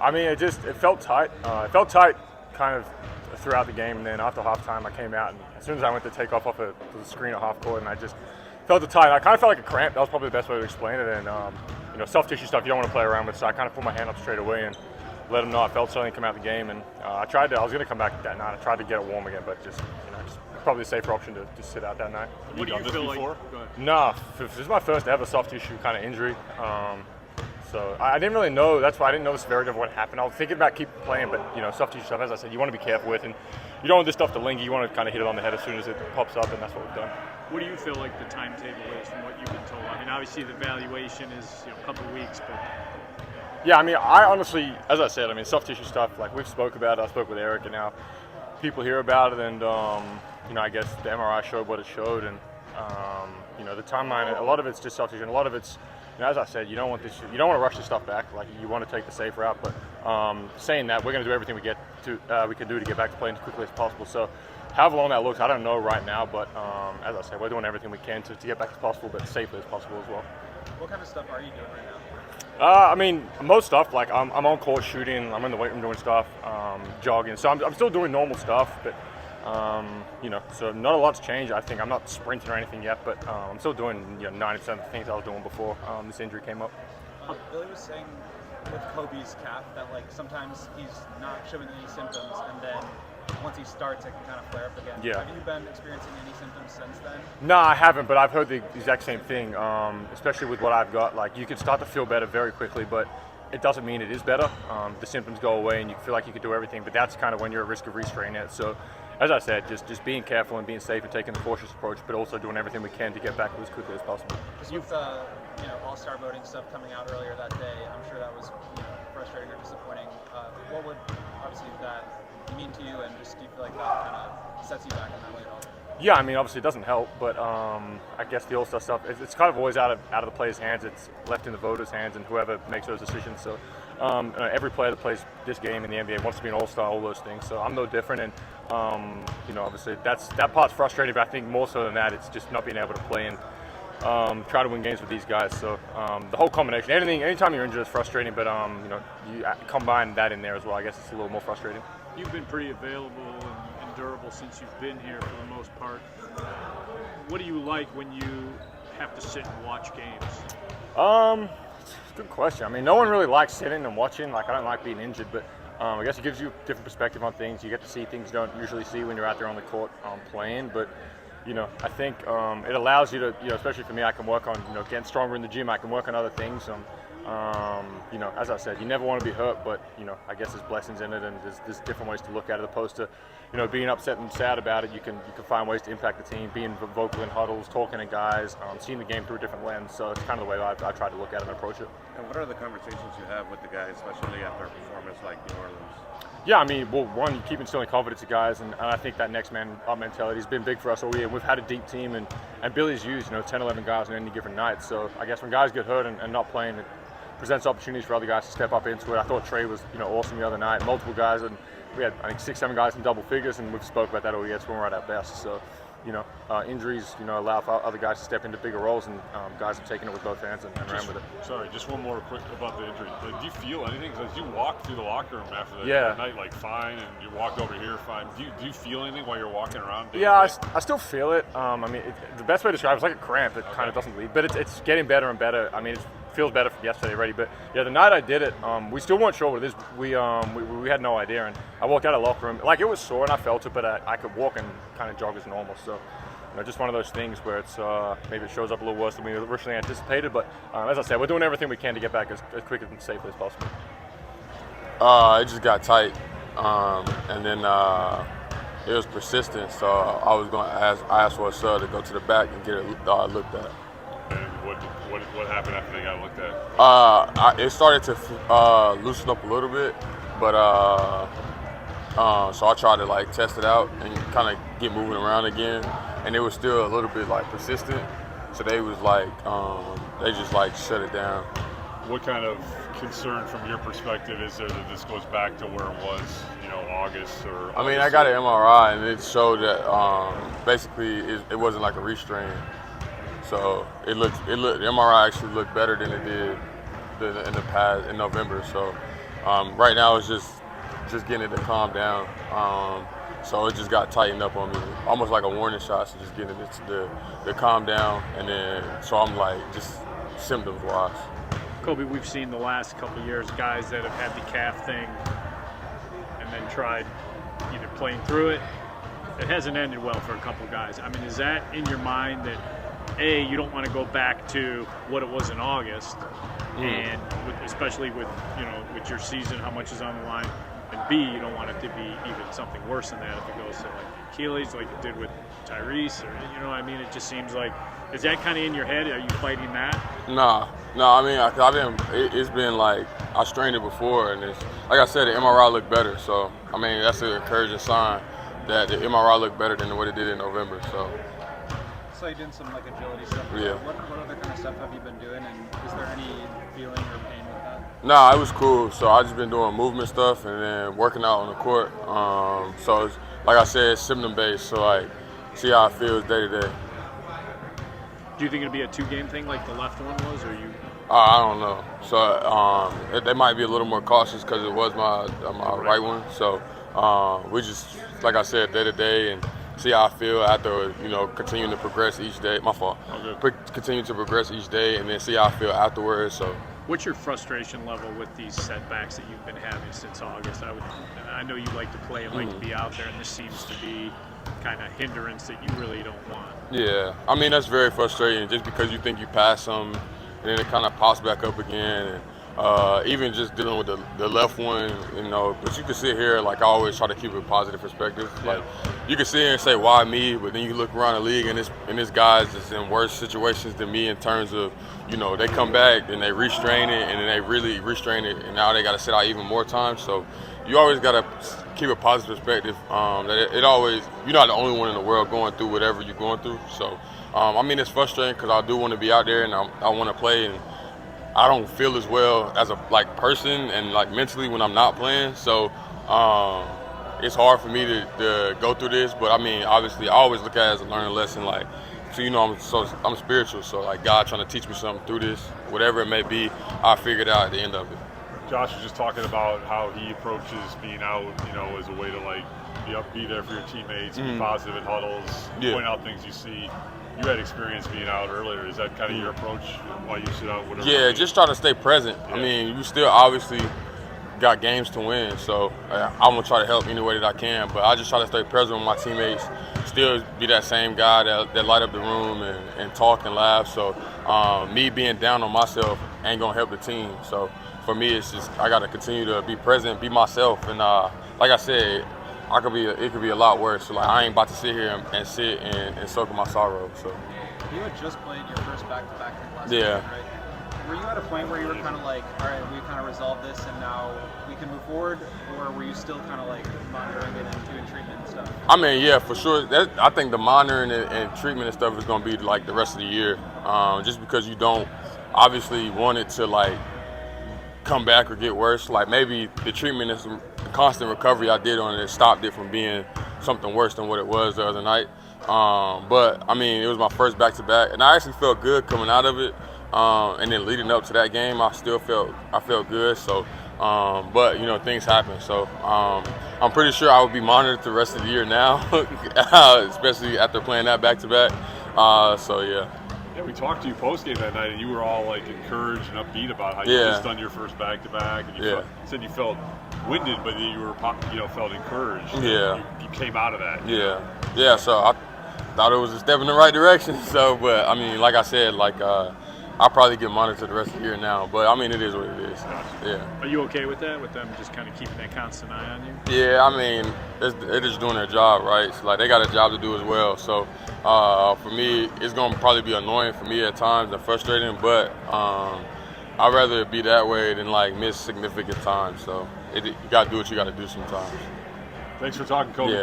I mean, it felt tight. It felt tight kind of throughout the game, and then after halftime, I came out, and as soon as I went to take off the screen at half court, and I just felt it tight. I kind of felt like a cramp. That was probably the best way to explain it. And soft tissue stuff you don't want to play around with, so I kind of put my hand up straight away and let them know I felt something come out of the game. And I was going to come back that night. I tried to get it warm again, but just probably the safer option to just sit out that night. What do you feel like? No, this is my first ever soft tissue kind of injury. So I didn't really know. That's why I didn't know the severity of what happened. I was thinking about keep playing, but soft tissue stuff, as I said, you want to be careful with, and you don't want this stuff to linger. You want to kind of hit it on the head as soon as it pops up, and that's what we've done. What do you feel like the timetable is from what you've been told? I mean, obviously the evaluation is a couple of weeks, but yeah, I mean, I honestly, as I said, I mean, soft tissue stuff, like we've spoke about it. I spoke with Eric, and now people hear about it, and I guess the MRI showed what it showed, and the timeline. A lot of it's just soft tissue, and a lot of it's. As I said, you don't want to rush this stuff back. Like you want to take the safe route. But saying that, we're going to do everything we can do to get back to playing as quickly as possible. So, however long that looks, I don't know right now. But as I said, we're doing everything we can to get back as possible, but as safely as possible as well. What kind of stuff are you doing right now? I mean, most stuff. Like I'm on court shooting. I'm in the weight room doing stuff, jogging. So I'm still doing normal stuff, but. So not a lot's changed. I think I'm not sprinting or anything yet, but I'm still doing 90% of the things I was doing before this injury came up. Billy was saying with Coby's calf that sometimes he's not showing any symptoms, and then once he starts, it can kind of flare up again. Yeah. Have you been experiencing any symptoms since then? No, I haven't, but I've heard the exact same thing. Especially with what I've got, like you can start to feel better very quickly, but it doesn't mean it is better. The symptoms go away, and you feel like you can do everything, but that's kind of when you're at risk of restraining it. So. As I said, just being careful and being safe and taking the cautious approach, but also doing everything we can to get back as quickly as possible. Just with all-star voting stuff coming out earlier that day, I'm sure that was frustrating or disappointing. What would obviously that mean to you, and just do you feel like that kind of sets you back in that way at all? Yeah, I mean, obviously it doesn't help, but I guess the all-star stuff, it's kind of always out of the players' hands. It's left in the voters' hands and whoever makes those decisions. So every player that plays this game in the NBA wants to be an all-star, all those things. So I'm no different, and obviously that part's frustrating, but I think more so than that, it's just not being able to play and try to win games with these guys. So the whole combination, anytime you're injured is frustrating, but you combine that in there as well. I guess it's a little more frustrating. You've been pretty available and durable since you've been here for the most part. What do you like when you have to sit and watch games? Good question. I mean, no one really likes sitting and watching. Like, I don't like being injured, but I guess it gives you a different perspective on things. You get to see things you don't usually see when you're out there on the court playing. But, I think it allows you to, especially for me, I can work on, getting stronger in the gym. I can work on other things. As I said, you never want to be hurt, but, I guess there's blessings in it, and there's different ways to look at it, opposed to, being upset and sad about it. You can find ways to impact the team, being vocal in huddles, talking to guys, seeing the game through a different lens. So it's kind of the way I try to look at it and approach it. And what are the conversations you have with the guys, especially after a performance like New Orleans? Yeah, I mean, well, one, you keep instilling confidence to guys, and I think that next man up mentality has been big for us all year. We've had a deep team, and Billy's used 10, 11 guys on any given night. So I guess when guys get hurt and not playing, it presents opportunities for other guys to step up into it. I thought Trey was awesome the other night. Multiple guys, and we had I think 6, 7 guys in double figures, and we've spoke about that all year. It's when we're at our best. So injuries allow for other guys to step into bigger roles, and guys have taken it with both hands and ran with it. Sorry, just one more quick about the injury. Do you feel anything? Because you walked through the locker room after that night fine, and you walked over here fine. Do you feel anything while you're walking around? Yeah, I still feel it. I mean, the best way to describe it is like a cramp. It kind of doesn't leave, but it's getting better and better. I mean, it feels better from yesterday already. But yeah, the night I did it, we still weren't sure what it is. We had no idea, and I walked out of the locker room like it was sore and I felt it, but I could walk and kind of jog as normal. So. Just one of those things where it's maybe it shows up a little worse than we originally anticipated. But as I said, we're doing everything we can to get back as quick and safely as possible. It just got tight, and then it was persistent. So I asked for a sub to go to the back and get it looked at. And what happened after they got looked at? It started to loosen up a little bit, but so I tried to test it out and kind of get moving around again. And it was still a little bit persistent, so they was they just shut it down. What kind of concern from your perspective is there that this goes back to where it was, August or? I mean, I got an MRI and it showed that basically it wasn't like a restrain. So the MRI actually looked better than it did in the past in November. So Right now it's just getting it to calm down. So it just got tightened up on me, almost like a warning shot. So just getting it to calm down, and then so I'm like just symptoms wise. Coby, we've seen the last couple of years guys that have had the calf thing and then tried either playing through it. It hasn't ended well for a couple guys. I mean, is that in your mind that A, you don't want to go back to what it was in August, and especially with with your season, how much is on the line, and B, you don't want it to be even something worse than that if it goes to like Achilles, like it did with Tyrese, or you know what I mean? It just seems like, is that kind of in your head? Are you fighting that? No. I mean, it's been like I strained it before, and it's like I said, the MRI looked better. So I mean, that's an encouraging sign that the MRI looked better than what it did in November. So you're doing some like agility stuff. Yeah. What other kind of stuff have you been doing, and is there any feeling or pain with that? Nah, it was cool. So I just been doing movement stuff and then working out on the court. So it's, like I said, it's symptom based. So like, see how it feels day to day. Do you think it'll be a 2-game thing like the left one was, or you? I don't know. So they might be a little more cautious because it was my right one. So we just, like I said, day to day and see how I feel after, continuing to progress each day. My fault. Okay. Continue to progress each day and then see how I feel afterwards. So. What's your frustration level with these setbacks that you've been having since August? I know you like to play and like to be out there, and this seems to be kind of hindrance that you really don't want. Yeah, I mean, that's very frustrating just because you think you passed something and then it kind of pops back up again. And even just dealing with the left one, but you can sit here, like I always try to keep a positive perspective. Like you can sit here and say, why me? But then you look around the league and this guys is in worse situations than me in terms of, they come back and they restrain it and then they really restrain it and now they got to sit out even more time. So you always got to keep a positive perspective. That it always, you're not the only one in the world going through whatever you're going through. So, I mean, it's frustrating because I do want to be out there and I want to play, and I don't feel as well as a person and mentally when I'm not playing. So it's hard for me to go through this. But I mean, obviously, I always look at it as a learning lesson. So I'm spiritual. So God trying to teach me something through this, whatever it may be, I figured out at the end of it. Josh was just talking about how he approaches being out, as a way to be there for your teammates, be positive in huddles, point out things you see. You had experience being out earlier. Is that kind of your approach while you sit out? Whatever. Yeah, just try to stay present. Yeah. I mean, you still obviously got games to win, so I'm gonna try to help any way that I can. But I just try to stay present with my teammates, still be that same guy that light up the room and talk and laugh. So me being down on myself ain't gonna help the team. So for me, it's just I gotta continue to be present, be myself, and like I said, it could be a lot worse. So I ain't about to sit here and sit and soak in my sorrow. So you had just played your first back-to-back last yeah. weekend, right? Were you at a point where you were kind of like, all right, we kind of resolved this and now we can move forward, or were you still kind of monitoring it and doing treatment and stuff? I mean, yeah, for sure. I think the monitoring and treatment and stuff is going to be the rest of the year, just because you don't obviously want it to come back or get worse. Maybe the treatment is the constant recovery I did on it stopped it from being something worse than what it was the other night. But I mean, it was my first back-to-back, and I actually felt good coming out of it. And then leading up to that game, I felt good. So, but things happen. So I'm pretty sure I will be monitored the rest of the year now, especially after playing that back-to-back. So yeah. Yeah, we talked to you post game that night, and you were all encouraged and upbeat about how you just done your first back-to-back, and you said you felt winded, but you were felt encouraged. Yeah. You came out of that. Yeah. So I thought it was a step in the right direction. So, but I mean, like I said, I'll probably get monitored the rest of the year now, but I mean, it is what it is. Yeah. Are you okay with that? With them just kind of keeping that constant eye on you? Yeah, I mean, they're just doing their job, right? So, they got a job to do as well. So for me, it's gonna probably be annoying for me at times and frustrating, but I'd rather it be that way than miss significant time. So you gotta do what you gotta do sometimes. Thanks for talking, Coby. Yeah.